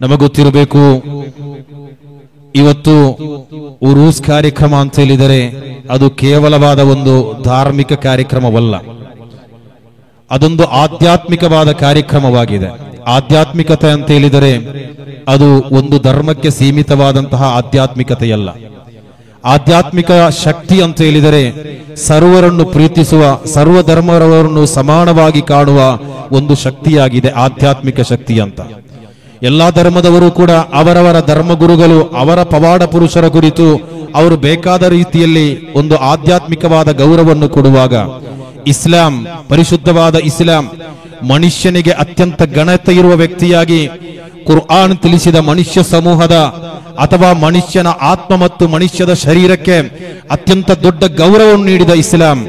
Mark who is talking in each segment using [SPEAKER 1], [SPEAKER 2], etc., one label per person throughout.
[SPEAKER 1] ನಮಗೊತ್ತಿರಬೇಕು, ಇವತ್ತು ಉರೂಸ್ ಕಾರ್ಯಕ್ರಮ ಅಂತ ಹೇಳಿದರೆ ಅದು ಕೇವಲವಾದ ಒಂದು ಧಾರ್ಮಿಕ ಕಾರ್ಯಕ್ರಮವಲ್ಲ, ಅದೊಂದು ಆಧ್ಯಾತ್ಮಿಕವಾದ ಕಾರ್ಯಕ್ರಮವಾಗಿದೆ. ಆಧ್ಯಾತ್ಮಿಕತೆ ಅಂತ ಹೇಳಿದರೆ ಅದು ಒಂದು ಧರ್ಮಕ್ಕೆ ಸೀಮಿತವಾದಂತಹ ಆಧ್ಯಾತ್ಮಿಕತೆಯಲ್ಲ. ಆಧ್ಯಾತ್ಮಿಕ ಶಕ್ತಿ ಅಂತ ಹೇಳಿದರೆ ಸರ್ವರನ್ನು ಪ್ರೀತಿಸುವ, ಸರ್ವ ಧರ್ಮರವರನ್ನು ಸಮಾನವಾಗಿ ಕಾಣುವ ಒಂದು ಶಕ್ತಿಯಾಗಿದೆ ಆಧ್ಯಾತ್ಮಿಕ ಶಕ್ತಿ ಅಂತ. ಎಲ್ಲಾ ಧರ್ಮದವರು ಕೂಡ ಅವರವರ ಧರ್ಮಗುರುಗಳು, ಅವರ ಪವಾಡ ಪುರುಷರ ಕುರಿತು ಅವರು ಬೇಕಾದ ರೀತಿಯಲ್ಲಿ ಒಂದು ಆಧ್ಯಾತ್ಮಿಕವಾದ ಗೌರವವನ್ನು ಕೊಡುವಾಗ, ಇಸ್ಲಾಂ, ಪರಿಶುದ್ಧವಾದ ಇಸ್ಲಾಂ ಮನುಷ್ಯನಿಗೆ ಅತ್ಯಂತ ಘನತೆ ಇರುವ ವ್ಯಕ್ತಿಯಾಗಿ ಕುರ್ಆನ್ ತಿಳಿಸಿದ ಮನುಷ್ಯ ಸಮೂಹದ ಅಥವಾ ಮನುಷ್ಯನ ಆತ್ಮ ಮತ್ತು ಮನುಷ್ಯದ ಶರೀರಕ್ಕೆ ಅತ್ಯಂತ ದೊಡ್ಡ ಗೌರವವನ್ನು ನೀಡಿದ ಇಸ್ಲಾಂ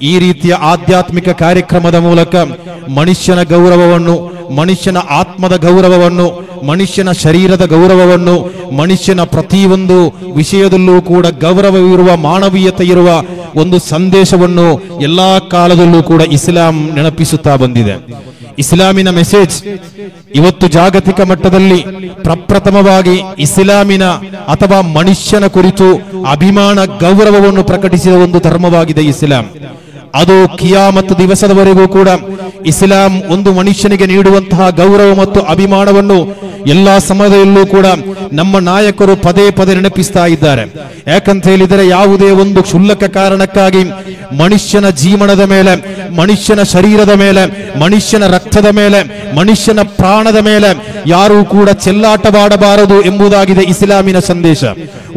[SPEAKER 1] ಈ ರೀತಿಯ ಆಧ್ಯಾತ್ಮಿಕ ಕಾರ್ಯಕ್ರಮದ ಮೂಲಕ ಮನುಷ್ಯನ ಗೌರವವನ್ನು, ಮನುಷ್ಯನ ಆತ್ಮದ ಗೌರವವನ್ನು, ಮನುಷ್ಯನ ಶರೀರದ ಗೌರವವನ್ನು, ಮನುಷ್ಯನ ಪ್ರತಿಯೊಂದು ವಿಷಯದಲ್ಲೂ ಕೂಡ ಗೌರವವಿರುವ, ಮಾನವೀಯತೆ ಇರುವ ಒಂದು ಸಂದೇಶವನ್ನು ಎಲ್ಲಾ ಕಾಲದಲ್ಲೂ ಕೂಡ ಇಸ್ಲಾಂ ನೆನಪಿಸುತ್ತಾ ಬಂದಿದೆ. ಇಸ್ಲಾಮಿನ ಮೆಸೇಜ್ ಇವತ್ತು ಜಾಗತಿಕ ಮಟ್ಟದಲ್ಲಿ ಪ್ರಪ್ರಥಮವಾಗಿ ಇಸ್ಲಾಮಿನ ಅಥವಾ ಮನುಷ್ಯನ ಕುರಿತು ಅಭಿಮಾನ, ಗೌರವವನ್ನು ಪ್ರಕಟಿಸಿದ ಒಂದು ಧರ್ಮವಾಗಿದೆ ಇಸ್ಲಾಂ. ಅದು ಕಿಯಾಮತ್ ದಿವಸದವರೆಗೂ ಕೂಡ ಇಸ್ಲಾಂ ಒಂದು ಮನುಷ್ಯನಿಗೆ ನೀಡುವಂತಹ ಗೌರವ ಮತ್ತು ಅಭಿಮಾನವನ್ನು ಎಲ್ಲಾ ಸಮಯದಲ್ಲೂ ಕೂಡ ನಮ್ಮ ನಾಯಕರು ಪದೇ ಪದೇ ನೆನಪಿಸ್ತಾ ಇದ್ದಾರೆ. ಯಾಕಂತ ಹೇಳಿದರೆ ಯಾವುದೇ ಒಂದು ಕ್ಷುಲ್ಲಕ ಕಾರಣಕ್ಕಾಗಿ ಮನುಷ್ಯನ ಜೀವನದ ಮೇಲೆ, ಮನುಷ್ಯನ ಶರೀರದ ಮೇಲೆ, ಮನುಷ್ಯನ ರಕ್ತದ ಮೇಲೆ, ಮನುಷ್ಯನ ಪ್ರಾಣದ ಮೇಲೆ ಯಾರೂ ಕೂಡ ಚೆಲ್ಲಾಟವಾಡಬಾರದು ಎಂಬುದಾಗಿದೆ ಇಸ್ಲಾಮಿನ ಸಂದೇಶ.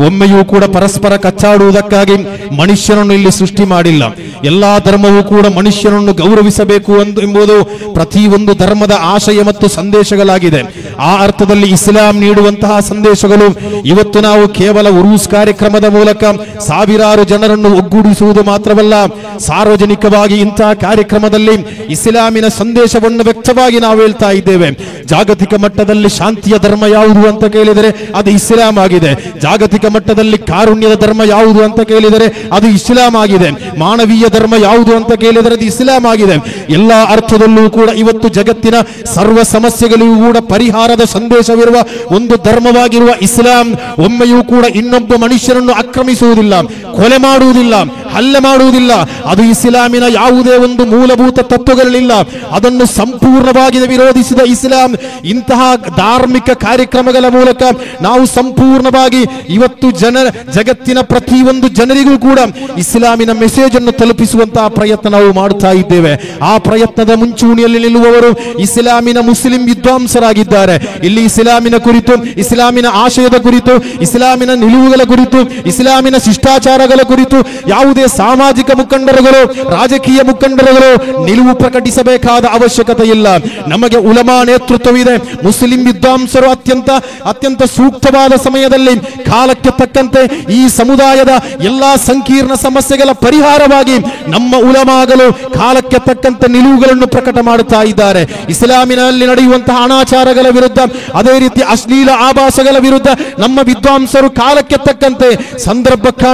[SPEAKER 1] ಒಮ್ಮೆಯೂ ಕೂಡ ಪರಸ್ಪರ ಕಚ್ಚಾಡುವುದಕ್ಕಾಗಿ ಮನುಷ್ಯನನ್ನು ಇಲ್ಲಿ ಸೃಷ್ಟಿ ಮಾಡಿಲ್ಲ. ಎಲ್ಲಾ ಧರ್ಮವೂ ಕೂಡ ಮನುಷ್ಯನನ್ನು ಗೌರವಿಸಬೇಕು ಎಂಬುದು ಪ್ರತಿಯೊಂದು ಧರ್ಮದ ಆಶಯ ಮತ್ತು ಸಂದೇಶಗಳಾಗಿದೆ. ಆ ಅರ್ಥದಲ್ಲಿ ಇಸ್ಲಾಂ ನೀಡುವಂತಹ ಸಂದೇಶಗಳು ಇವತ್ತು ನಾವು ಕೇವಲ ಉರೂಸ್ ಕಾರ್ಯಕ್ರಮದ ಮೂಲಕ ಸಾವಿರಾರು ಜನರನ್ನು ಒಗ್ಗೂಡಿಸುವುದು ಮಾತ್ರವಲ್ಲ, ಸಾರ್ವಜನಿಕವಾಗಿ ಇಂತಹ ಕಾರ್ಯಕ್ರಮದಲ್ಲಿ ಇಸ್ಲಾಮಿನ ಸಂದೇಶವನ್ನು ವ್ಯಕ್ತವಾಗಿ ನಾವು ಹೇಳ್ತಾ ಇದ್ದೇವೆ. ಜಾಗತಿಕ ಮಟ್ಟದಲ್ಲಿ ಶಾಂತಿಯ ಧರ್ಮ ಯಾವುದು ಅಂತ ಕೇಳಿದರೆ ಅದು ಇಸ್ಲಾಂ ಆಗಿದೆ. ಜಾಗತಿಕ ಮಟ್ಟದಲ್ಲಿ ಕಾರುಣ್ಯದ ಧರ್ಮ ಯಾವುದು ಅಂತ ಕೇಳಿದರೆ ಅದು ಇಸ್ಲಾಂ ಆಗಿದೆ. ಮಾನವೀಯ ಧರ್ಮ ಯಾವುದು ಅಂತ ಕೇಳಿದರೆ ಅದು ಇಸ್ಲಾಂ ಆಗಿದೆ. ಎಲ್ಲಾ ಅರ್ಥದಲ್ಲೂ ಕೂಡ ಇವತ್ತು ಜಗತ್ತಿನ ಸರ್ವ ಸಮಸ್ಯೆಗಳಿಗೂ ಕೂಡ ಪರಿಹಾರದ ಸಂದೇಶವಿರುವ ಒಂದು ಧರ್ಮವಾಗಿರುವ ಇಸ್ಲಾಂ ಒಮ್ಮೆಯೂ ಕೂಡ ಇನ್ನೊಬ್ಬ ಮನುಷ್ಯನನ್ನು ಆಕ್ರಮಿಸುವುದಿಲ್ಲ, ಕೊಲೆ ಮಾಡುವುದಿಲ್ಲ, ಹಲ್ಲೆ ಮಾಡುವುದಿಲ್ಲ. ಅದು ಇಸ್ಲಾಮಿನ ಯಾವುದೇ ಒಂದು ಮೂಲಭೂತ ತತ್ವಗಳಿಲ್ಲ. ಅದನ್ನು ಸಂಪೂರ್ಣವಾಗಿ ವಿರೋಧಿಸಿದ ಇಸ್ಲಾಂ ಇಂತಹ ಧಾರ್ಮಿಕ ಕಾರ್ಯಕ್ರಮಗಳ ಮೂಲಕ ನಾವು ಸಂಪೂರ್ಣವಾಗಿ ಇವತ್ತು ಜಗತ್ತಿನ ಪ್ರತಿಯೊಂದು ಜನರಿಗೂ ಕೂಡ ಇಸ್ಲಾಮಿನ ಮೆಸೇಜ್ ಅನ್ನು ತಲುಪಿಸುವಂತಹ ಪ್ರಯತ್ನ ನಾವು ಮಾಡುತ್ತಾ ಇದ್ದೇವೆ. ಆ ಪ್ರಯತ್ನದ ಮುಂಚೂಣಿಯಲ್ಲಿ ನಿಲ್ಲುವವರು ಇಸ್ಲಾಮಿನ ಮುಸ್ಲಿಂ ವಿದ್ವಾಂಸರಾಗಿದ್ದಾರೆ. ಇಲ್ಲಿ ಇಸ್ಲಾಮಿನ ಕುರಿತು, ಇಸ್ಲಾಮಿನ ಆಶಯದ ಕುರಿತು, ಇಸ್ಲಾಮಿನ ನಿಲುವುಗಳ ಕುರಿತು, ಇಸ್ಲಾಮಿನ ಶಿಷ್ಟಾಚಾರಗಳ ಕುರಿತು ಯಾವುದೇ ಸಾಮಾಜಿಕ ಮುಖಂಡರುಗಳು, ರಾಜಕೀಯ ಮುಖಂಡರುಗಳು ನಿಲುವು ಪ್ರಕಟಿಸಬೇಕಾದ ಅವಶ್ಯಕತೆ ಇಲ್ಲ. ನಮಗೆ ಉಲಮಾ ನೇತೃತ್ವವಿದೆ. ಮುಸ್ಲಿಂ ವಿದ್ವಾಂಸರು ಅತ್ಯಂತ ಸೂಕ್ತವಾದ ಸಮಯದಲ್ಲಿ ಕಾಲಕ್ಕೆ ತಕ್ಕಂತೆ ಈ ಸಮುದಾಯದ ಎಲ್ಲಾ ಸಂಕೀರ್ಣ ಸಮಸ್ಯೆಗಳ ಪರಿಹಾರವಾಗಿ ನಮ್ಮ ಉಲಮಾಗಳು ಕಾಲಕ್ಕೆ ತಕ್ಕಂತೆ ನಿಲುವುಗಳನ್ನು ಪ್ರಕಟ ಮಾಡುತ್ತಾ ಇದ್ದಾರೆ. ಇಸ್ಲಾಮಿನಲ್ಲಿ ನಡೆಯುವಂತಹ ಅನಾಚಾರಗಳ ವಿರುದ್ಧ, ಅದೇ ರೀತಿ ಅಶ್ಲೀಲ ಆಭಾಸಗಳ ವಿರುದ್ಧ ನಮ್ಮ ವಿದ್ವಾಂಸರು ಕಾಲಕ್ಕೆ ತಕ್ಕಂತೆ ಸಂದರ್ಭಕ್ಕೆ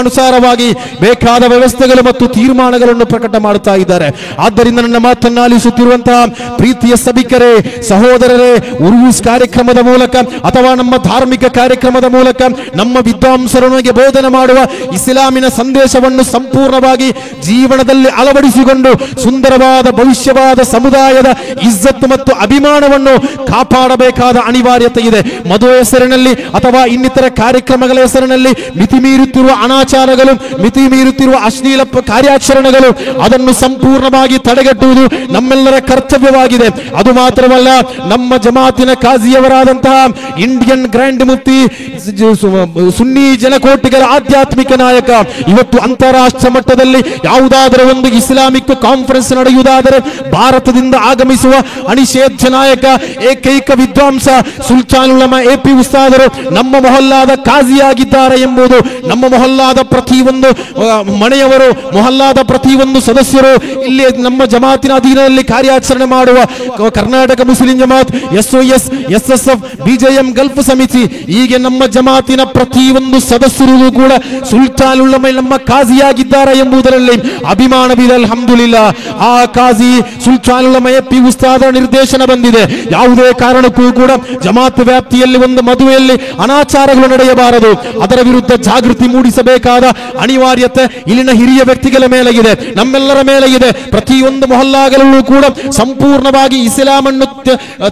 [SPEAKER 1] ಅನುಸಾರವಾಗಿ ಬೇಕಾದ ವ್ಯವಸ್ಥೆಗಳು ಮತ್ತು ತೀರ್ಮಾನಗಳನ್ನು ಪ್ರಕಟ ಮಾಡುತ್ತಾ ಇದ್ದಾರೆ. ಆದ್ದರಿಂದ ನನ್ನ ಮಾತನ್ನು ಆಲಿಸುತ್ತಿರುವಂತಹ ಪ್ರೀತಿಯ ಸಭಿಕರೇ, ಸಹೋದರರೇ, ಉರೂಸ್ ಕಾರ್ಯಕ್ರಮದ ಮೂಲಕ ಅಥವಾ ನಮ್ಮ ಧಾರ್ಮಿಕ ಕಾರ್ಯಕ್ರಮದ ಮೂಲಕ ನಮ್ಮ ವಿದ್ವಾಂಸರು ನಮಗೆ ಬೋಧನೆ ಮಾಡುವ ಇಸ್ಲಾಮಿನ ಸಂದೇಶವನ್ನು ಸಂಪೂರ್ಣವಾಗಿ ಜೀವನದಲ್ಲಿ ಅಳವಡಿಸಿಕೊಂಡು ಸುಂದರವಾದ ಭವಿಷ್ಯವಾದ ಸಮುದಾಯದ ಇಜ್ಜತ್ತು ಮತ್ತು ಅಭಿಮಾನವನ್ನು ಕಾಪಾಡಬೇಕಾದ ಅನಿವಾರ್ಯತೆ ಇದೆ. ಮದುವೆ ಹೆಸರಿನಲ್ಲಿ ಅಥವಾ ಇನ್ನಿತರ ಕಾರ್ಯಕ್ರಮಗಳ ಹೆಸರಿನಲ್ಲಿ ಮಿತಿ ಮೀರುತ್ತಿರುವ ಅನಾಚಾರಗಳು, ಮಿತಿ ಮೀರುತ್ತಿರುವ ಅಶ್ಲೀಲ ಕಾರ್ಯಾಚರಣೆಗಳು, ಅದನ್ನು ಸಂಪೂರ್ಣವಾಗಿ ತಡೆಗಟ್ಟುವುದು ನಮ್ಮೆಲ್ಲರ ಕರ್ತವ್ಯವಾಗಿದೆ. ಅದು ಮಾತ್ರವಲ್ಲ, ನಮ್ಮ ಜಮಾತಿನ ಕಾಜಿಯವರಾದಂತಹ ಇಂಡಿಯನ್ ಗ್ರ್ಯಾಂಡ್ ಮುಫ್ತಿ, ಸುನ್ನಿ ಜನಕೋಟಿಗಳ ಆಧ್ಯಾತ್ಮಿಕ ನಾಯಕ, ಇವತ್ತು ಅಂತಾರಾಷ್ಟ್ರ ಮಟ್ಟದಲ್ಲಿ ಯಾವುದಾದರೂ ಒಂದು ಇಸ್ಲಾಮಿಕ್ ಕಾನ್ಫರೆನ್ಸ್ ನಡೆಯುವುದಾದರೆ ಭಾರತದಿಂದ ಆಗಮಿಸುವ ಅನಿಷೇಧ್ಯ ನಾಯಕ, ಏಕೈಕ ವಿದ್ವಾಂಸ ಸುಲ್ತಾನ್ ಉಲಮಾ ಎಪಿ ಉಸ್ತಾದರು ನಮ್ಮ ಮೊಹಲ್ಲಾದ ಕಾಜಿಯಾಗಿದ್ದಾರೆ ಎಂಬುದು ನಮ್ಮ ಮೊಹಲ್ಲಾದ ಪ್ರತಿಯೊಂದು ಮನೆಯವರು, ಮೊಹಲ್ಲಾದ ಪ್ರತಿಯೊಂದು ಸದಸ್ಯರು, ಇಲ್ಲಿ ನಮ್ಮ ಜಮಾತಿನ ಅಧೀನದಲ್ಲಿ ಕಾರ್ಯಾಚರಣೆ ಮಾಡುವ Karnataka Muslim Jamaat, SOS, SSF, BJM Gulf ಸಮಿತಿ, ಹೀಗೆ ನಮ್ಮ ಜಮಾತಿನ ಪ್ರತಿಯೊಂದು ಸದಸ್ಯರಿಗೂ ಕೂಡ ಸುಲ್ತಾನ್ ಉಲಮಾ ನಮ್ಮ ಕಾಜಿಯಾಗಿದ್ದಾರೆ ಎಂಬುದರಲ್ಲಿ ಅಭಿಮಾನವಿದೆ. ಅಲ್ಹಮ್ದುಲಿಲ್ಲಾ. ಆ ಕಾಜಿ ಸುಲ್ತಾನ್ ಉಲಮಾ ಪಿ ಉಸ್ತಾದರ ನಿರ್ದೇಶನ ಬಂದಿದೆ. ಯಾವುದೇ ಕಾರಣಕ್ಕೂ ಕೂಡ ಜಮಾತ್ ವ್ಯಾಪ್ತಿಯಲ್ಲಿ ಒಂದು ಮದುವೆಯಲ್ಲಿ ಅನಾಚಾರಗಳು ನಡೆಯಬಾರದು. ಅದರ ವಿರುದ್ಧ ಜಾಗೃತಿ ಮೂಡಿಸಬೇಕಾದ ಅನಿವಾರ್ಯತೆ ಇಲ್ಲಿನ ಹಿರಿಯ ವ್ಯಕ್ತಿಗಳ ಮೇಲೆಗಿದೆ, ನಮ್ಮೆಲ್ಲರ ಮೇಲೆಗಿದೆ. ಪ್ರತಿಯೊಂದು ಮೊಹಲ್ಲಾಗಳಲ್ಲೂ ಕೂಡ ಸಂಪೂರ್ಣವಾಗಿ ಇಸ್ಲಾಂ ಅನ್ನು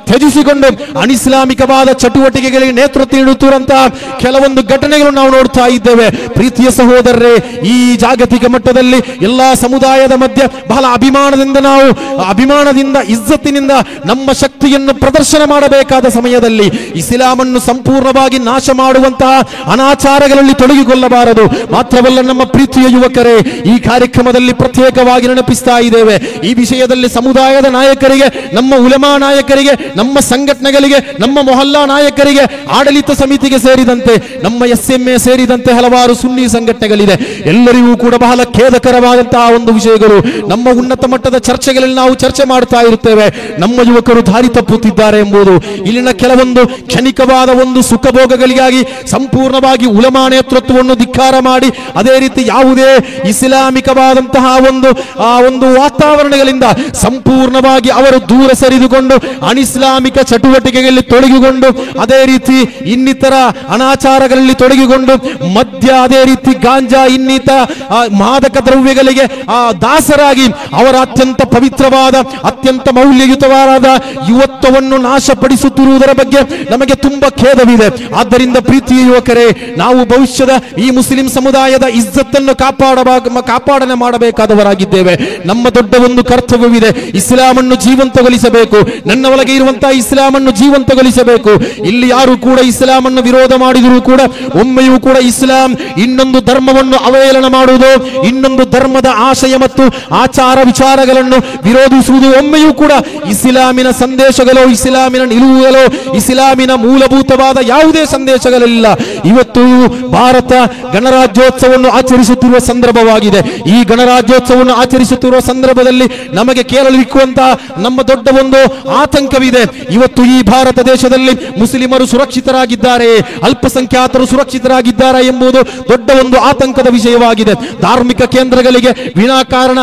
[SPEAKER 1] ತ್ಯಜಿಸಿಕೊಂಡು ಅನಿಸ್ಲಾಮಿಕವಾದ ಚಟುವಟಿಕೆಗಳಿಗೆ ನೇತೃತ್ವ ನೀಡುತ್ತಿರುವಂತಹ ಕೆಲವೊಂದು ಘಟನೆಗಳು ನಾವು ನೋಡ್ತಾ ಇದ್ದೇವೆ. ಪ್ರೀತಿಯ ಸಹೋದರರೇ, ಈ ಜಾಗತಿಕ ಮಟ್ಟದಲ್ಲಿ ಎಲ್ಲಾ ಸಮುದಾಯದ ಮಧ್ಯೆ ಬಹಳ ಅಭಿಮಾನದಿಂದ ಇಜ್ಜತ್ತಿನಿಂದ ನಮ್ಮ ಶಕ್ತಿಯನ್ನು ಪ್ರದರ್ಶನ ಮಾಡಬೇಕಾದ ಸಮಯದಲ್ಲಿ ಇಸ್ಲಾಮನ್ನು ಸಂಪೂರ್ಣವಾಗಿ ನಾಶ ಮಾಡುವಂತಹ ಅನಾಚಾರಗಳಲ್ಲಿ ತೊಡಗಿಕೊಳ್ಳಬಾರದು. ಮಾತ್ರವಲ್ಲ, ನಮ್ಮ ಪ್ರೀತಿಯ ಯುವಕರೇ, ಈ ಕಾರ್ಯಕ್ರಮದಲ್ಲಿ ಪ್ರತ್ಯೇಕವಾಗಿ ನೆನಪಿಸ್ತಾ ಇದ್ದೇವೆ. ಈ ವಿಷಯದಲ್ಲಿ ಸಮುದಾಯದ ನಾಯಕರಿಗೆ, ನಮ್ಮ ಉಲಮಾ ನಾಯಕರಿಗೆ, ನಮ್ಮ ಸಂಘಟನೆಗಳಿಗೆ, ನಮ್ಮ ಮೊಹಲ್ಲಾ ನಾಯಕರಿಗೆ, ಆಡಳಿತ ಸಮಿತಿಗೆ ಸೇರಿದಂತೆ, ನಮ್ಮ SMA ಸೇರಿದಂತೆ ಹಲವಾರು ಸುನ್ನಿ ಸಂಘಟನೆಗಳಿದೆ. ಎಲ್ಲರಿಗೂ ಕೂಡ ಬಹಳ ಖೇದಕರವಾದಂತಹ ಒಂದು ವಿಷಯಗಳು ನಮ್ಮ ಉನ್ನತ ಮಟ್ಟದ ಚರ್ಚೆಗಳಲ್ಲಿ ನಾವು ಚರ್ಚೆ ಮಾಡ್ತಾ ಇರುತ್ತೇವೆ. ನಮ್ಮ ಯುವಕರು ದಾರಿ ತಪ್ಪುತ್ತಿದ್ದಾರೆ ಎಂಬುದು, ಇಲ್ಲಿನ ಕೆಲವೊಂದು ಕ್ಷಣಿಕವಾದ ಒಂದು ಸುಖಭೋಗಗಳಿಗಾಗಿ ಸಂಪೂರ್ಣವಾಗಿ ಉಲಮಾ ನೇತೃತ್ವವನ್ನು ಧಿಕ್ಕಾರ ಮಾಡಿ, ಅದೇ ರೀತಿ ಯಾವುದೇ ಇಸ್ಲಾಮಿಕವಾದಂತಹ ಒಂದು ವಾತಾವರಣಗಳಿಂದ ಸಂಪೂರ್ಣವಾಗಿ ಅವರು ದೂರ ಸರಿದುಕೊಂಡು ಅನಿಸ್ಲಾಮಿಕ ಚಟುವಟಿಕೆಗಳಲ್ಲಿ ತೊಡಗಿಕೊಂಡು, ಅದೇ ರೀತಿ ಇನ್ನಿತರ ಅನಾಚಾರಗಳಲ್ಲಿ ತೊಡಗಿಕೊಂಡು ಮದ್ಯ, ಅದೇ ರೀತಿ ಗಾಂಜಾ, ಇನ್ನಿತರ ಮಾದಕ ದ್ರವ್ಯಗಳಿಗೆ ದಾಸರಾಗಿ ಅವರ ಅತ್ಯಂತ ಪವಿತ್ರವಾದ, ಅತ್ಯಂತ ಮೌಲ್ಯಯುತವಾದ ಯುವತ್ವವನ್ನು ನಾಶಪಡಿಸುತ್ತಿರುವುದರ ಬಗ್ಗೆ ನಮಗೆ ತುಂಬಾ ಖೇದವಿದೆ. ಆದ್ದರಿಂದ ಪ್ರೀತಿಯ ಯುವಕರೇ, ನಾವು ಭವಿಷ್ಯದ ಈ ಮುಸ್ಲಿಂ ಸಮುದಾಯದ ಇಜ್ಜತ್ತನ್ನು ಕಾಪಾಡನೆ ಮಾಡಬೇಕಾದವರಾಗಿದ್ದೇವೆ. ನಮ್ಮ ದೊಡ್ಡ ಒಂದು ಕರ್ತವ್ಯವಿದೆ. ಇಸ್ಲಾಮನ್ನು ಜೀವಂತಗೊಳಿಸಬೇಕು. ನನ್ನ ಒಳಗೆ ಇರುವಂತಹ ಇಸ್ಲಾಮನ್ನು ಜೀವಂತಗೊಳಿಸಬೇಕು. ಇಲ್ಲಿ ಯಾರು ಕೂಡ ಇಸ್ಲಾಮನ್ನು ವಿರೋಧ ಮಾಡಿದರೂ ಕೂಡ ಒಮ್ಮೆಯೂ ಕೂಡ ಇಸ್ಲಾಂ ಇನ್ನೊಂದು ಧರ್ಮವನ್ನು ಅವಹೇಳನ ಮಾಡುವುದು, ಇನ್ನೊಂದು ಧರ್ಮದ ಆಶಯ ಮತ್ತು ಆಚಾರ ವಿಚಾರಗಳನ್ನು ವಿರೋಧಿಸುವುದು ಒಮ್ಮೆಯೂ ಕೂಡ ಇಸ್ಲಾಮಿನ ಸಂದೇಶಗಳು, ಇಸ್ಲಾಮಿನ ನಿಲುವುಗಳು, ಇಸ್ಲಾಮಿನ ಮೂಲಭೂತವಾದ ಯಾವುದೇ ಸಂದೇಶಗಳಿಲ್ಲ. ಇವತ್ತು ಭಾರತ ಗಣರಾಜ್ಯೋತ್ಸವವನ್ನು ಆಚರಿಸುತ್ತಿರುವ ಸಂದರ್ಭವಾಗಿದೆ. ಈ ಗಣರಾಜ್ಯೋತ್ಸವವನ್ನು ಆಚರಿಸುತ್ತಿರುವ ಸಂದರ್ಭದಲ್ಲಿ ನಮಗೆ ಕೇಳಲಿಕ್ಕುವಂತಹ ನಮ್ಮ ದೊಡ್ಡ ಒಂದು ಆತಂಕವಿದೆ. ಇವತ್ತು ಈ ಭಾರತ ದೇಶದಲ್ಲಿ ಮುಸ್ಲಿಮರು ಸುರಕ್ಷಿತರಾಗಿದ್ದಾರೆ, ಅಲ್ಪಸಂಖ್ಯಾತರು ಸುರಕ್ಷಿತರಾಗಿದ್ದಾರೆ ಎಂಬುದು ದೊಡ್ಡ ಒಂದು ಆತಂಕದ ವಿಷಯವಾಗಿದೆ. ಧಾರ್ಮಿಕ ಕೇಂದ್ರಗಳಿಗೆ ವಿನಾಕಾರಣ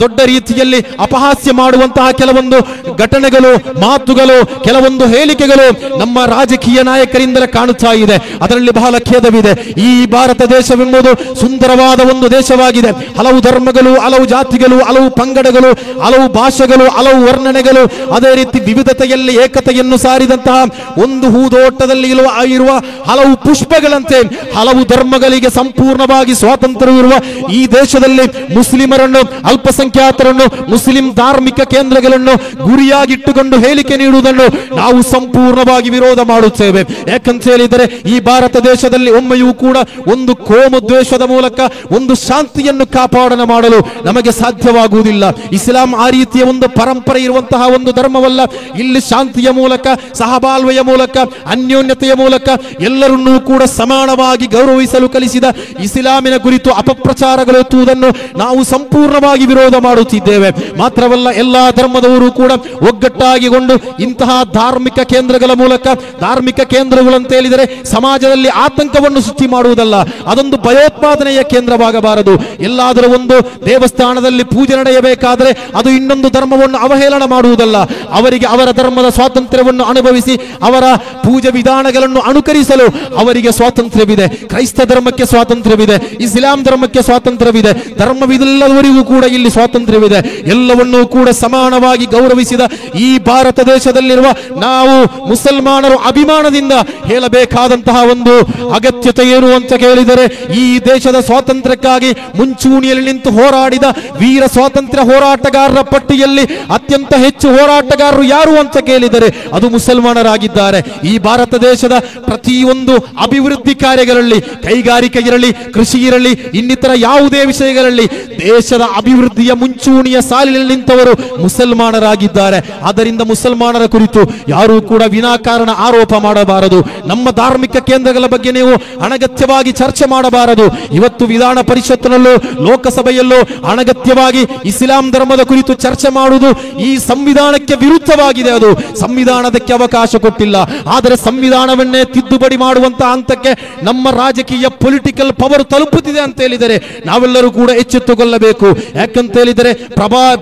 [SPEAKER 1] ದೊಡ್ಡ ರೀತಿಯಲ್ಲಿ ಅಪಹಾಸ್ಯ ಮಾಡುವಂತಹ ಕೆಲವೊಂದು ಘಟನೆಗಳು, ಮಾತುಗಳು, ಕೆಲವೊಂದು ಹೇಳಿಕೆಗಳು ನಮ್ಮ ರಾಜಕೀಯ ನಾಯಕರಿಂದಲೇ ಕಾಣುತ್ತಾ ಇದೆ. ಅದರಲ್ಲಿ ಬಹಳ ಖೇದವಿದೆ. ಈ ಭಾರತ ದೇಶವೆಂಬುದು ಸುಂದರವಾದ ಒಂದು ದೇಶವಾಗಿದೆ. ಹಲವು ಧರ್ಮಗಳು, ಹಲವು ಜಾತಿಗಳು, ಹಲವು ಪಂಗಡಗಳು, ಹಲವು ಭಾಷೆಗಳು, ಹಲವು ವರ್ಣನೆಗಳು, ಅದೇ ರೀತಿ ವಿವಿಧತೆಯಲ್ಲಿ ಏಕತೆಯನ್ನು ಸಾರಿದಂತಹ ಒಂದು ಹೂದೋಟದಲ್ಲಿ ಇರುವ ಹಲವು ಪುಷ್ಪಗಳಂತೆ ಹಲವು ಧರ್ಮಗಳಿಗೆ ಸಂಪೂರ್ಣವಾಗಿ ಸ್ವಾತಂತ್ರ್ಯವಿರುವ ಈ ದೇಶದಲ್ಲಿ ಮುಸ್ಲಿಮರನ್ನು, ಅಲ್ಪಸಂಖ್ಯಾತರನ್ನು, ಮುಸ್ಲಿಂ ಧಾರ್ಮಿಕ ಕೇಂದ್ರಗಳನ್ನು ಗುರಿಯಾಗಿಟ್ಟುಕೊಂಡು ಹೇಳಿಕೆ ನೀಡುವುದನ್ನು ನಾವು ಸಂಪೂರ್ಣವಾಗಿ ವಿರೋಧ ಮಾಡುತ್ತೇವೆ. ಯಾಕಂತ ಹೇಳಿದರೆ ಈ ಭಾರತ ದೇಶದಲ್ಲಿ ಒಮ್ಮೆಯೂ ಕೂಡ ಒಂದು ಕೋಮು ದ್ವೇಷದ ಮೂಲಕ ಒಂದು ಶಾಂತಿಯನ್ನು ಕಾಪಾಡನೆ ಮಾಡಲು ನಮಗೆ ಸಾಧ್ಯವಾಗುವುದಿಲ್ಲ. ಇಸ್ಲಾಂ ಆ ರೀತಿಯ ಒಂದು ಪರಂಪರೆ ಇರುವಂತಹ ಒಂದು ಧರ್ಮವಲ್ಲ. ಇಲ್ಲಿ ಶಾಂತಿಯ ಮೂಲಕ, ಸಹಬಾಳ್ವೆಯ ಮೂಲಕ, ಅನ್ಯೋನ್ಯತೆಯ ಮೂಲಕ ಎಲ್ಲರನ್ನೂ ಕೂಡ ಸಮಾನವಾಗಿ ಗೌರವಿಸಲು ಕಲಿಸಿದ ಇಸ್ಲಾಮಿನ ಕುರಿತು ಅಪಪ್ರಚಾರಗಳು ಎತ್ತುವುದನ್ನು ನಾವು ಸಂಪೂರ್ಣವಾಗಿ ವಿರೋಧ ಮಾಡುತ್ತಿದ್ದೇವೆ. ಮಾತ್ರವಲ್ಲ, ಎಲ್ಲಾ ಧರ್ಮದವರು ಕೂಡ ಒಗ್ಗಟ್ಟಾಗಿಕೊಂಡು ಇಂತಹ ಧಾರ್ಮಿಕ ಕೇಂದ್ರಗಳ ಮೂಲಕ, ಧಾರ್ಮಿಕ ಕೇಂದ್ರಗಳು ಅಂತ ಹೇಳಿದರೆ ಸಮಾಜದಲ್ಲಿ ಆತಂಕವನ್ನು ಸೃಷ್ಟಿ ಮಾಡುವುದಲ್ಲ, ಅದೊಂದು ಭಯೋತ್ಪಾದನೆಯ ಕೇಂದ್ರವಾಗಬಾರದು. ಎಲ್ಲಾದರೂ ಒಂದು ದೇವಸ್ಥಾನದಲ್ಲಿ ಪೂಜೆ ನಡೆಯಬೇಕಾದರೆ ಅದು ಇನ್ನೊಂದು ಧರ್ಮವನ್ನು ಅವಹೇಳನ ಮಾಡುವುದಲ್ಲ. ಅವರಿಗೆ ಅವರ ಧರ್ಮದ ಸ್ವಾತಂತ್ರ್ಯವನ್ನು ಅನುಭವಿಸಿ ಅವರ ಪೂಜೆ ವಿಧಾನಗಳನ್ನು ಅನುಕರಿಸಲು ಅವರಿಗೆ ಸ್ವಾತಂತ್ರ್ಯವಿದೆ. ಕ್ರೈಸ್ತ ಧರ್ಮಕ್ಕೆ ಸ್ವಾತಂತ್ರ್ಯವಿದೆ, ಇಸ್ಲಾಂ ಧರ್ಮಕ್ಕೆ ಸ್ವಾತಂತ್ರ್ಯವಿದೆ, ಧರ್ಮವಿದೆಲ್ಲವರಿಗೂ ಕೂಡ ಇಲ್ಲಿ ಸ್ವಾತಂತ್ರ್ಯವಿದೆ. ಎಲ್ಲವನ್ನೂ ಕೂಡ ಸಮಾನವಾಗಿ ಗೌರವಿಸಿದ ಈ ಭಾರತ ದೇಶದಲ್ಲಿರುವ ನಾವು ಮುಸಲ್ಮಾನರು ಅಭಿಮಾನದಿಂದ ಹೇಳಬೇಕಾದಂತಹ ಒಂದು ಅಗತ್ಯತೆ ಏನು ಅಂತ ಕೇಳಿದರೆ, ಈ ದೇಶದ ಸ್ವಾತಂತ್ರ್ಯಕ್ಕಾಗಿ ಮುಂಚೂಣಿಯಲ್ಲಿ ನಿಂತು ಹೋರಾಡಿದ ವೀರ ಸ್ವಾತಂತ್ರ್ಯ ಹೋರಾಟಗಾರರ ಪಟ್ಟಿಯಲ್ಲಿ ಅತ್ಯಂತ ಹೆಚ್ಚು ಹೋರಾಟಗಾರರು ಯಾರು ಅಂತ ಕೇಳಿದರೆ ಅದು ಮುಸಲ್ಮಾನರಾಗಿದ್ದಾರೆ. ಈ ಭಾರತ ದೇಶದ ಪ್ರತಿಯೊಂದು ಅಭಿವೃದ್ಧಿ ಕಾರ್ಯಗಳಲ್ಲಿ, ಕೈಗಾರಿಕೆ ಇರಲಿ, ಕೃಷಿ ಇರಲಿ, ಇನ್ನಿತರ ಯಾವುದೇ ವಿಷಯಗಳಲ್ಲಿ ದೇಶದ ಅಭಿವೃದ್ಧಿಯ ಮುಂಚೂಣಿಯ ಸಾಲಿನಲ್ಲಿ ನಿಂತವರು ಮುಸಲ್ಮಾನರಾಗಿದ್ದಾರೆ. ಆದ್ದರಿಂದ ಮುಸಲ್ಮಾನರ ಕುರಿತು ಯಾರೂ ಕೂಡ ವಿನಾಕಾರಣ ಆರೋಪ ಮಾಡಬಾರದು. ನಮ್ಮ ಧಾರ್ಮಿಕ ಕೇಂದ್ರಗಳ ಬಗ್ಗೆ ನೀವು ಅನಗತ್ಯವಾಗಿ ಚರ್ಚೆ ಮಾಡಬಾರದು. ಇವತ್ತು ವಿಧಾನ ಪರಿಷತ್ತಿನಲ್ಲೂ ಲೋಕಸಭೆಯಲ್ಲೂ ಅನಗತ್ಯವಾಗಿ ಇಸ್ಲಾಂ ಧರ್ಮದ ಕುರಿತು ಚರ್ಚೆ ಮಾಡುವುದು ಈ ಸಂವಿಧಾನಕ್ಕೆ ವಿರುದ್ಧವಾಗಿದೆ. ಅದು ಸಂವಿಧಾನದಕ್ಕೆ ಅವಕಾಶ ಕೊಟ್ಟಿಲ್ಲ. ಆದರೆ ಸಂವಿಧಾನವನ್ನೇ ತಿದ್ದುಪಡಿ ಮಾಡುವಂತಹ ಹಂತಕ್ಕೆ ನಮ್ಮ ರಾಜಕೀಯ ಪೊಲಿಟಿಕಲ್ ಪವರ್ ತಲುಪುತ್ತಿದೆ ಅಂತ ಹೇಳಿದರೆ ನಾವೆಲ್ಲರೂ ಕೂಡ ಎಚ್ಚೆತ್ತುಕೊಳ್ಳಬೇಕು. ಯಾಕಂತ ಹೇಳಿದರೆ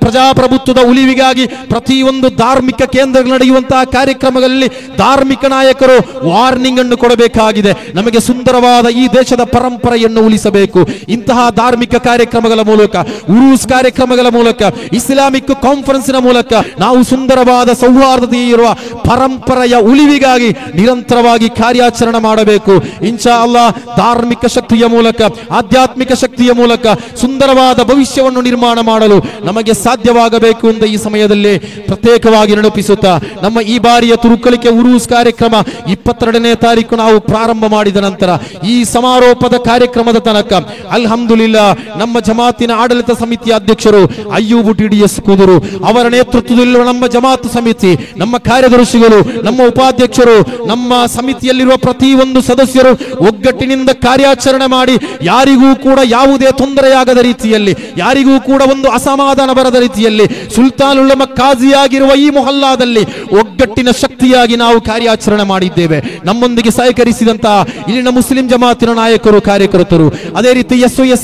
[SPEAKER 1] ಪ್ರಜಾಪ್ರಭುತ್ವದ ಉಳಿವಿಗಾಗಿ ಪ್ರತಿಯೊಂದು ಧಾರ್ಮಿಕ ಕೇಂದ್ರಗಳು ನಡೆಯುವಂತಹ ಕಾರ್ಯಕ್ರಮಗಳಲ್ಲಿ ಧಾರ್ಮಿಕ ನಾಯಕರು ವಾರ್ನಿಂಗ್ ಅನ್ನು ಕೊಡಬೇಕಾಗಿದೆ. ನಮಗೆ ಸುಂದರವಾದ ಈ ದೇಶದ ಪರಂಪರೆಯನ್ನು ಉಳಿಸಬೇಕು. ಇಂತಹ ಧಾರ್ಮಿಕ ಕಾರ್ಯಕ್ರಮಗಳ ಮೂಲಕ, ಉರೂಸ್ ಕಾರ್ಯಕ್ರಮಗಳ ಮೂಲಕ, ಇಸ್ಲಾಮಿಕ್ ಕಾನ್ಫರೆನ್ಸ್ನ ಮೂಲಕ ನಾವು ಸುಂದರವಾದ ಸೌಹಾರ್ದತೆ ಇರುವ ಪರಂಪರೆಯ ಉಳಿವಿಗಾಗಿ ನಿರಂತರವಾಗಿ ಕಾರ್ಯಾಚರಣೆ ಮಾಡಬೇಕು. ಇನ್ಶಾ ಅಲ್ಲಾಹ್ ಧಾರ್ಮಿಕ ಶಕ್ತಿಯ ಮೂಲಕ, ಆಧ್ಯಾತ್ಮಿಕ ಶಕ್ತಿಯ ಮೂಲಕ ಸುಂದರವಾದ ಭವಿಷ್ಯವನ್ನು ನಿರ್ಮಾಣ ಮಾಡಲು ನಮಗೆ ಸಾಧ್ಯವಾಗಬೇಕು ಅಂತ ಈ ಸಮಯದಲ್ಲಿ ಪ್ರತ್ಯೇಕವಾಗಿ ನೆನಪಿಸುತ್ತಾ, ನಮ್ಮ ಈ ಬಾರಿಯ ತುರುಕಲಿಕೆ ಉರೂಸ್ ಕಾರ್ಯಕ್ರಮ 22ನೇ ತಾರೀಕು ನಾವು ಪ್ರಾರಂಭ ಮಾಡಿದ ನಂತರ ಈ ಸಮಾರೋಪದ ಕಾರ್ಯಕ್ರಮದ ತನಕ ಅಲ್ಹಮ್ದುಲಿಲ್ಲಾ ನಮ್ಮ ಜಮಾತಿನ ಆಡಳಿತ ಸಮಿತಿಯ ಅಧ್ಯಕ್ಷರು ಅಯ್ಯೂಬ್ ಟಿಡಿಎಸ್ ಕುದುರು ಅವರ ನೇತೃತ್ವದಲ್ಲಿರುವ ನಮ್ಮ ಜಮಾತ್ ಸಮಿತಿ, ನಮ್ಮ ಕಾರ್ಯದರ್ಶಿಗಳು, ನಮ್ಮ ಉಪಾಧ್ಯಕ್ಷರು, ನಮ್ಮ ಸಮಿತಿಯಲ್ಲಿರುವ ಪ್ರತಿಯೊಂದು ಸದಸ್ಯರು ಒಗ್ಗಟ್ಟಿನಿಂದ ಕಾರ್ಯಾಚರಣೆ ಮಾಡಿ ಯಾರಿಗೂ ಕೂಡ ಯಾವುದೇ ತೊಂದರೆಯಾಗದ ರೀತಿಯಲ್ಲಿ, ಯಾರಿಗೂ ಕೂಡ ಒಂದು ಅಸಮಾಧಾನ ಬರದ ರೀತಿಯಲ್ಲಿ ಸುಲ್ತಾನ್ ಉಲಮ ಕಾಜಿಯಾಗಿರುವ ಈ ಮೊಹಲ್ಲಾದಲ್ಲಿ ಒಗ್ಗಟ್ಟಿನ ಶಕ್ತಿಯಾಗಿ ನಾವು ಕಾರ್ಯಾಚರಣೆ ಮಾಡಿದ್ದೇವೆ. ನಮ್ಮೊಂದಿಗೆ ಸಹಕರಿಸಿದಂತಹ ಇಲ್ಲಿನ ಮುಸ್ಲಿಂ ಜಮಾತಿನ ನಾಯಕರು, ಕಾರ್ಯಕರ್ತರು, ಅದೇ ರೀತಿ SOS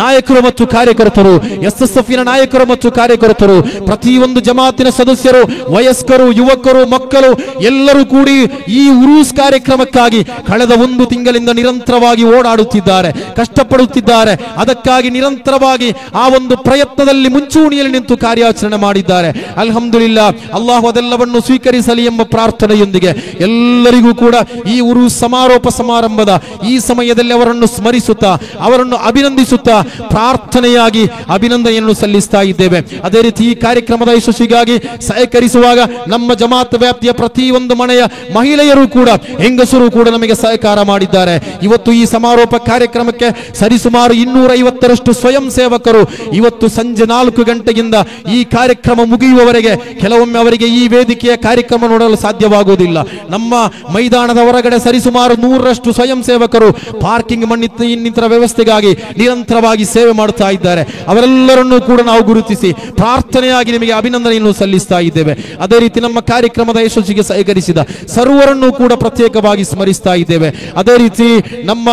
[SPEAKER 1] ನಾಯಕರು ಮತ್ತು ಕಾರ್ಯಕರ್ತರು, SSF ನಾಯಕರು ಮತ್ತು ಕಾರ್ಯಕರ್ತರು, ಪ್ರತಿಯೊಂದು ಜಮಾತಿನ ಸದಸ್ಯರು, ವಯಸ್ಕರು, ಯುವಕರು, ಮಕ್ಕಳು ಎಲ್ಲರೂ ಕೂಡಿ ಈ ಉರೂಸ್ ಕಾರ್ಯಕ್ರಮಕ್ಕಾಗಿ ಕಳೆದ 1 ತಿಂಗಳಿಂದ ನಿರಂತರವಾಗಿ ಓಡಾಡುತ್ತಿದ್ದಾರೆ, ಕಷ್ಟಪಡುತ್ತಿದ್ದಾರೆ. ಅದಕ್ಕಾಗಿ ನಿರಂತರವಾಗಿ ಆ ಒಂದು ಪ್ರಯತ್ನದಲ್ಲಿ ಮುಂಚೂಣಿಯಲ್ಲಿ ನಿಂತು ಕಾರ್ಯಾಚರಣೆ ಮಾಡಿದ್ದಾರೆ. ಅಲ್ಹಮ್ದುಲಿಲ್ಲಾ, ಅಲ್ಲಾಹು ಅದೆಲ್ಲವನ್ನು ಸ್ವೀಕರಿಸಲಿ ಎಂಬ ಪ್ರಾರ್ಥನೆಯೊಂದಿಗೆ ಎಲ್ಲರಿಗೂ ಕೂಡ ಈ ಉರೂಸ್ ಸಮಾರೋಪ ಸಮಾರಂಭದ ಈ ಸಮಯದಲ್ಲಿ ಅವರನ್ನು ಸ್ಮರಿಸುತ್ತಾ, ಅವರನ್ನು ಅಭಿನಂದಿಸುತ್ತಾ ಪ್ರಾರ್ಥನೆಯಾಗಿ ಅಭಿನಂದನೆಯನ್ನು ಸಲ್ಲಿಸ್ತಾ ಇದ್ದೇವೆ. ಅದೇ ರೀತಿ ಈ ಕಾರ್ಯಕ್ರಮದ ಯಶಸ್ಸಿಗಾಗಿ ಸಹಕರಿಸುವಾಗ ನಮ್ಮ ಜಮಾತ್ ವ್ಯಾಪ್ತಿಯ ಪ್ರತಿಯೊಂದು ಮನೆಯ ಮಹಿಳೆಯರು ಕೂಡ, ಹೆಂಗಸರು ಕೂಡ ನಮಗೆ ಸಹಕಾರ ಮಾಡಿದ್ದಾರೆ. ಇವತ್ತು ಈ ಸಮಾರೋಪ ಕಾರ್ಯಕ್ರಮಕ್ಕೆ ಸರಿಸುಮಾರು 250ರಷ್ಟು ಸ್ವಯಂ ಸೇವಕರು ಇವತ್ತು ಸಂಜೆ 4 ಗಂಟೆಗಿಂದ ಈ ಕಾರ್ಯಕ್ರಮ ಮುಗಿಯುವವರೆಗೆ, ಕೆಲವೊಮ್ಮೆ ಅವರಿಗೆ ಈ ವೇದಿಕೆಯ ಕಾರ್ಯಕ್ರಮ ನೋಡಲು ಸಾಧ್ಯವಾಗುವುದಿಲ್ಲ. ನಮ್ಮ ಮೈದಾನದ ಹೊರಗಡೆ ಸರಿಸುಮಾರು 100ರಷ್ಟು ಸ್ವಯಂ ಸೇವಕರು ಪಾರ್ಕಿಂಗ್ ಇನ್ನಿತರ ವ್ಯವಸ್ಥೆಗಾಗಿ ನಿರಂತರವಾಗಿ ಸೇವೆ ಮಾಡುತ್ತಾ ಇದ್ದಾರೆ. ಅವರೆಲ್ಲರನ್ನೂ ಕೂಡ ನಾವು ಗುರುತಿಸಿ ಪ್ರಾರ್ಥನೆಯಾಗಿ ನಿಮಗೆ ಅಭಿನಂದನೆಯನ್ನು ಸಲ್ಲಿಸ್ತಾ ಇದ್ದೇವೆ. ಅದೇ ರೀತಿ ನಮ್ಮ ಕಾರ್ಯಕ್ರಮದ ಯಶಸ್ಸಿಗೆ ಸಹಕರಿಸಿದ ಸರ್ವರನ್ನು ಕೂಡ ಪ್ರತ್ಯೇಕವಾಗಿ ಸ್ಮರಿಸ್ತಾ ಇದ್ದೇವೆ. ಅದೇ ರೀತಿ ನಮ್ಮ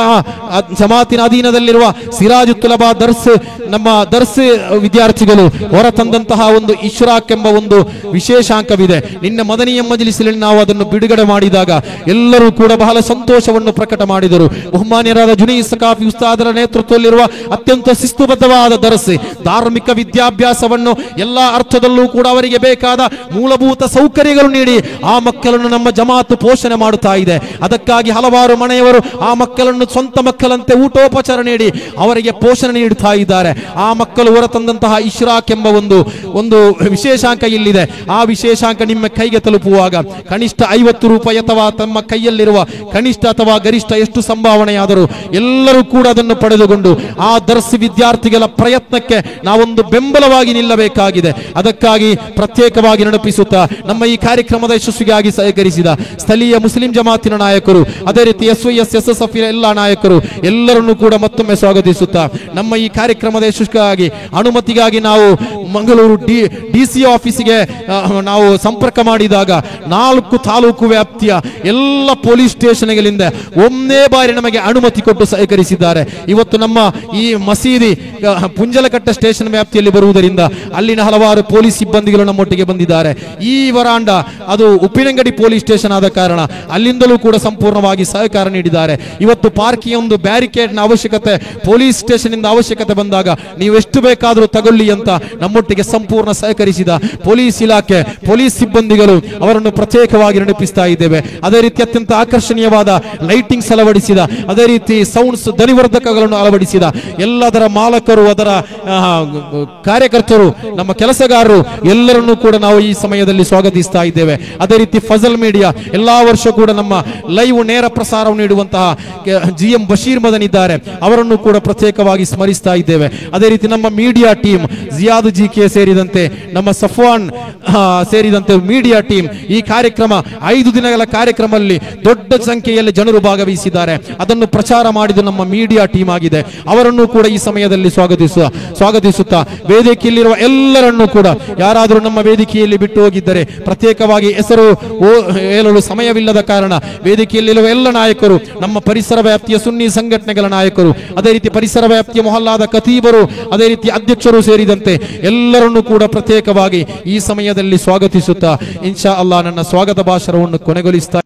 [SPEAKER 1] ಜಮಾತಿನ ಅಧೀನದಲ್ಲಿರುವ ಸಿರಾಜುತ್ತುಲಬಾ ನಮ್ಮ ದರ್ಸ್ ವಿದ್ಯಾರ್ಥಿಗಳು ಹೊರತಂದಂತಹ ಒಂದು ಇಶ್ರಾಕ್ ಎಂಬ ಒಂದು ವಿಶೇಷಾಂಕವಿದೆ. ನಿನ್ನೆ ಮದನಿಯ ಮಜ್ಲಿಸ್ನಲ್ಲಿ ನಾವು ಅದನ್ನು ಬಿಡುಗಡೆ ಮಾಡಿದಾಗ ಎಲ್ಲರೂ ಕೂಡ ಬಹಳ ಸಂತೋಷವನ್ನು ಪ್ರಕಟ ಮಾಡಿದರು. ಬಹುಮಾನ್ಯರಾದ ಜುನೈದ್ ಸಕಾಫಿ ಉಸ್ತಾದರ ನೇತೃತ್ವದಲ್ಲಿರುವ ಅತ್ಯಂತ ಶಿಸ್ತುಬದ್ಧವಾದ ದರ್ಸ್, ಧಾರ್ಮಿಕ ವಿದ್ಯಾಭ್ಯಾಸವನ್ನು ಎಲ್ಲಾ ಅರ್ಥದಲ್ಲೂ ಕೂಡ ಅವರಿಗೆ ಬೇಕಾದ ಮೂಲಭೂತ ಸೌಕರ್ಯಗಳು ನೀಡಿ ಆ ಮಕ್ಕಳನ್ನು ನಮ್ಮ ಜಮಾತು ಪೋಷಣೆ ಮಾಡುತ್ತಾ ಇದೆ. ಅದಕ್ಕಾಗಿ ಹಲವಾರು ಮನೆಯವರು ಆ ಮಕ್ಕಳನ್ನು ಸ್ವಂತ ಮಕ್ಕಳಂತೆ ಊಟೋಪಚಾರ ನೀಡಿ ಅವರಿಗೆ ಪೋಷಣೆ ನೀಡುತ್ತಾ ಇದ್ದಾರೆ. ಆ ಮಕ್ಕಳು ಹೊರತಂದಂತಹ ಇಶ್ರಾಕ್ ಎಂಬ ಒಂದು ವಿಶೇಷಾಂಕ ಇಲ್ಲಿದೆ. ಆ ವಿಶೇಷಾಂಕ ನಿಮ್ಮ ಕೈಗೆ ತಲುಪುವಾಗ ಕನಿಷ್ಠ 50 ರೂಪಾಯಿ ಅಥವಾ ತಮ್ಮ ಕೈಯಲ್ಲಿರುವ ಕನಿಷ್ಠ ಅಥವಾ ಗರಿಷ್ಠ ಎಷ್ಟು ಸಂಭಾವನೆಯಾದರೂ ಎಲ್ಲರೂ ಕೂಡ ಅದನ್ನು ಪಡೆದುಕೊಂಡು ಆ ದರ್ಸ್ ವಿದ್ಯಾರ್ಥಿಗಳ ಪ್ರಯತ್ನಕ್ಕೆ ನಾವೊಂದು ಬೆಂಬಲವಾಗಿ ನಿಲ್ಲಬೇಕಾಗಿದೆ. ಅದಕ್ಕಾಗಿ ಪ್ರತ್ಯೇಕವಾಗಿ ನೆನಪಿಸುತ್ತಾ ನಮ್ಮ ಈ ಕಾರ್ಯಕ್ರಮದ ಯಶಸ್ವಿಗಾಗಿ ಸಹಕರಿಸಿದ ಸ್ಥಳೀಯ ಮುಸ್ಲಿಂ ಜಮಾತಿನ ನಾಯಕರು, ಅದೇ ರೀತಿ SOS SSF ಎಲ್ಲ ನಾಯಕರು ಎಲ್ಲರನ್ನೂ ಕೂಡ ಮತ್ತೊಮ್ಮೆ ಸ್ವಾಗತಿಸುತ್ತಾ ನಮ್ಮ ಈ ಕಾರ್ಯಕ್ರಮದ ಯಶಸ್ವಿಗಾಗಿ ಅನುಮತಿಗಾಗಿ ನಾವು ಮಂಗಳೂರು DC ಆಫೀಸಿಗೆ ನಾವು ಸಂಪರ್ಕ ಮಾಡಿದಾಗ 4 ತಾಲೂಕು ವ್ಯಾಪ್ತಿಯ ಎಲ್ಲ ಪೊಲೀಸ್ ಸ್ಟೇಷನ್ಗಳಿಂದ ಒಂದೇ ಬಾರಿ ನಮಗೆ ಅನುಮತಿ ಕೊಟ್ಟು ಸಹಕರಿಸಿದ್ದಾರೆ. ಇವತ್ತು ನಮ್ಮ ಈ ಮಸೀದಿ ಪುಂಜಲಕಟ್ಟ ಸ್ಟೇಷನ್ ವ್ಯಾಪ್ತಿಯಲ್ಲಿ ಬರುವುದರಿಂದ ಅಲ್ಲಿನ ಹಲವಾರು ಪೊಲೀಸ್ ಸಿಬ್ಬಂದಿಗಳು ನಮ್ಮೊಟ್ಟಿಗೆ ಬಂದಿದ್ದಾರೆ. ಈ ವರಾಂಡ ಅದು ಉಪ್ಪಿನಂಗಡಿ ಪೊಲೀಸ್ ಸ್ಟೇಷನ್ ಆದ ಕಾರಣ ಅಲ್ಲಿಂದಲೂ ಕೂಡ ಸಂಪೂರ್ಣವಾಗಿ ಸಹಕಾರ ನೀಡಿದ್ದಾರೆ. ಇವತ್ತು ಪಾರ್ಕಿಂಗ್ ಒಂದು ಬ್ಯಾರಿಕೇಡ್ನ ಅವಶ್ಯಕತೆ ಪೊಲೀಸ್ ಸ್ಟೇಷನ್ ಇಂದ ಅವಶ್ಯಕತೆ ಬಂದಾಗ ನೀವು ಎಷ್ಟು ಬೇಕಾದರೂ ತಗೊಳ್ಳಿ ಅಂತ ನಮ್ಮೊಟ್ಟಿಗೆ ಸಂಪೂರ್ಣ ಸಹಕರಿಸಿದ ಪೊಲೀಸ್ ಇಲಾಖೆ, ಪೊಲೀಸ್ ಸಿಬ್ಬಂದಿಗಳು ಅವರನ್ನು ಪ್ರತ್ಯೇಕವಾಗಿ ನೆನಪಿಸ್ತಾ ಇದ್ದೇವೆ. ಅದೇ ರೀತಿ ಅತ್ಯಂತ ಆಕರ್ಷಣೀಯವಾದ ಲೈಟಿಂಗ್ಸ್ ಅಳವಡಿಸಿದ, ಅದೇ ರೀತಿ ಸೌಂಡ್ಸ್ ಧ್ವನಿವರ್ಧಕಗಳನ್ನು ಅಳವಡಿಸಿದ ಎಲ್ಲದರ ಮಾಲಕರು, ಅದರ ಕಾರ್ಯಕರ್ತರು, ನಮ್ಮ ಕೆಲಸಗಾರರು ಎಲ್ಲರನ್ನೂ ಕೂಡ ನಾವು ಈ ಸಮಯದಲ್ಲಿ ಸ್ವಾಗತಿಸ್ತಾ ಇದ್ದೇವೆ. ಅದೇ ರೀತಿ ಫಜಲ್ ಮೀಡಿಯಾ ಎಲ್ಲಾ ವರ್ಷ ಕೂಡ ನಮ್ಮ ಲೈವ್ ನೇರ ಪ್ರಸಾರವನ್ನು ನೀಡುವಂತಹ GM ಬಶೀರ್ ಮದನ್ ಇದ್ದಾರೆ, ಅವರನ್ನು ಕೂಡ ಪ್ರತ್ಯೇಕವಾಗಿ ಸ್ಮರಿಸ್ತಾ ಇದ್ದೇವೆ. ಅದೇ ರೀತಿ ನಮ್ಮ ಮೀಡಿಯಾ ಟೀಮ್ ಜಿಯಾದ್ GK ಸೇರಿದಂತೆ ನಮ್ಮ ಸಫ್ವಾನ್ ಸೇರಿದಂತೆ ಮೀಡಿಯಾ ಟೀಮ್ ಈ ಕಾರ್ಯಕ್ರಮ 5 ದಿನಗಳ ಕಾರ್ಯಕ್ರಮದಲ್ಲಿ ದೊಡ್ಡ ಸಂಖ್ಯೆಯಲ್ಲಿ ಜನರು ಭಾಗವಹಿಸಿದ್ದಾರೆ. ಅದನ್ನು ಪ್ರಚಾರ ಮಾಡಿದ ನಮ್ಮ ಮೀಡಿಯಾ ಟೀಮ್ ಆಗಿದೆ. ಅವರನ್ನು ಕೂಡ ಈ ಸಮಯದಲ್ಲಿ ಸ್ವಾಗತಿಸುತ್ತಾ ವೇದಿಕೆಯಲ್ಲಿರುವ ಎಲ್ಲರನ್ನೂ ಕೂಡ ಯಾರಾದರೂ ನಮ್ಮ ವೇದಿಕೆಯಲ್ಲಿ ಬಿಟ್ಟು ಹೋಗಿದ್ದರೆ ಪ್ರತ್ಯೇಕವಾಗಿ ಹೆಸರು ಹೇಳಲು ಸಮಯವಿಲ್ಲದ ಕಾರಣ ವೇದಿಕೆಯಲ್ಲಿರುವ ಎಲ್ಲ ನಾಯಕರು, ನಮ್ಮ ಪರಿಸರ ವ್ಯಾಪ್ತಿಯ ಸುನ್ನಿ ಸಂಘಟನೆಗಳ ನಾಯಕರು, ಅದೇ ರೀತಿ ಪರಿಸರ ವ್ಯಾಪ್ತಿಯ ಮೊಹಲ್ಲಾದ ಖತೀಬರು, ಅದೇ ರೀತಿ ಅಧ್ಯಕ್ಷರು ಸೇರಿದಂತೆ ಎಲ್ಲರನ್ನೂ ಕೂಡ ಪ್ರತ್ಯೇಕವಾಗಿ ಈ ಸಮಯದಲ್ಲಿ ಸ್ವಾಗತಿಸುತ್ತಾ ಇನ್ಶಾ ಅಲ್ಲಾ ನನ್ನ ಸ್ವಾಗತ ಭಾಷಣವನ್ನು ಕೊನೆಗೊಳಿಸ್ತಾ